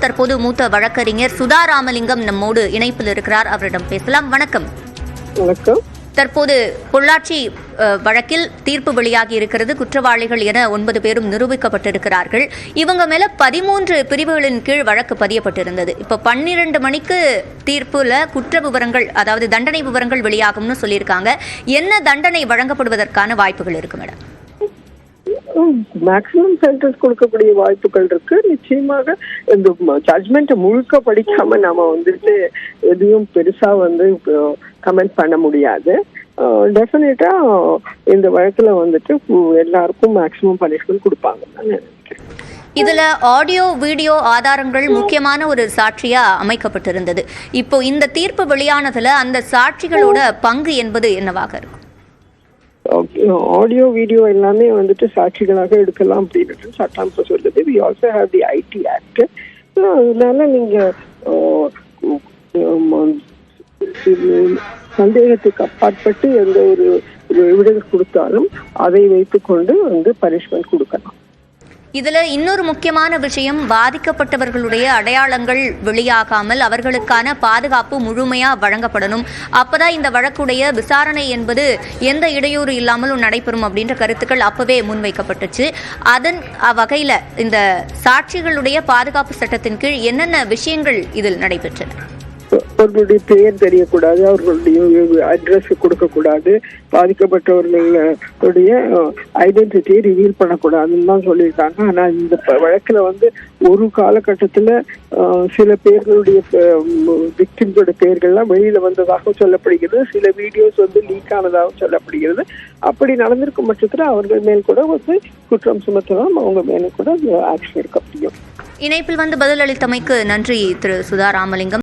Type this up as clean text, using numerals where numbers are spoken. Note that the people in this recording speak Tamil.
தற்போது மூத்த வழக்கறிஞர் சுதா ராமலிங்கம் நம்மோடு இணைப்பில் இருக்கிறார். அவரிடம் பேசலாம். வணக்கம். வணக்கம். தற்போது பொள்ளாச்சி வழக்கில் தீர்ப்பு வெளியாகி இருக்கிறது. குற்றவாளிகள் என 9 பேரும் நிரூபிக்கப்பட்டிருக்கிறார்கள். இவங்க மேல 13 பிரிவுகளின் கீழ் வழக்கு பதியப்பட்டிருந்தது. இப்ப 12 மணிக்கு தீர்ப்புல குற்ற விவரங்கள், அதாவது தண்டனை விவரங்கள் வெளியாகும்னு சொல்லியிருக்காங்க. என்ன தண்டனை வழங்கப்படுவதற்கான வாய்ப்புகள் இருக்கு மேடம்? மேக்ஸிமம் சென்டென்ஸ் கொடுக்கக்கூடிய வாய்ப்புகள் இருக்கு. நிச்சயமாக இந்த ஜட்மெண்ட் முழுக்க படிக்காம நாம எதையும் பெருசா கமெண்ட் பண்ண முடியாது. டெஃபினட்டா இந்த வழக்குல எல்லாருக்கும் மேக்ஸிமம் பனிஷ்மெண்ட் கொடுப்பாங்க. இதுல ஆடியோ வீடியோ ஆதாரங்கள் முக்கியமான ஒரு சாட்சியா அமைக்கப்பட்டிருந்தது. இப்போ இந்த தீர்ப்பு வெளியானதுல அந்த சாட்சிகளோட பங்கு என்பது என்னவாக இருக்கும்? ஆடியோ வீடியோ எல்லாமே சாட்சிகளாக எடுக்கலாம் அப்படின்னு சட்டம் சொல்லுது. We also have the IT Act. அதனால நீங்க சந்தேகத்துக்கு அப்பாற்பட்டு எந்த ஒரு எவிடன்ஸ் கொடுத்தாலும் அதை வைத்துக்கொண்டு பனிஷ்மெண்ட் கொடுக்கலாம். இதுல இன்னொரு முக்கியமான விஷயம், பாதிக்கப்பட்டவர்களுடைய அடையாளங்கள் வெளியாகாமல் அவர்களுக்கான பாதுகாப்பு முழுமையா வழங்கப்படணும். அப்பதான் இந்த வழக்குடைய விசாரணை என்பது எந்த இடையூறு இல்லாமல் நடைபெறும் அப்படின்ற கருத்துக்கள் அப்பவே முன்வைக்கப்பட்டுச்சு. அதன் வகையில இந்த சாட்சிகளுடைய பாதுகாப்பு சட்டத்தின் கீழ் என்னென்ன விஷயங்கள் இதில் நடைபெற்றன? அவர்களுடைய பெயர் தெரியக்கூடாது, அவர்களுடைய அட்ரஸ் கொடுக்கக்கூடாது, பாதிக்கப்பட்டவர்களுடைய ஐடென்டிட்டியை ரிவீல் பண்ணக்கூடாதுன்னு தான் சொல்லியிருக்காங்க. ஆனா இந்த வழக்குல ஒரு காலகட்டத்துல சில பேர்களுடைய விக்டிம்ஸோட பெயர்கள்லாம் வெளியில வந்ததாக சொல்லப்படுகிறது. சில வீடியோஸ் லீக் ஆனதாக சொல்லப்படுகிறது. அப்படி நடந்திருக்கும் பட்சத்துல அவர்கள் மேல் கூட குற்றம் சுமத்தலாம், அவங்க மேல கூட ஆக்ஷன் எடுக்க முடியும். இணைப்பில் பதிலளித்தமைக்கு நன்றி திரு சுதா ராமலிங்கம்.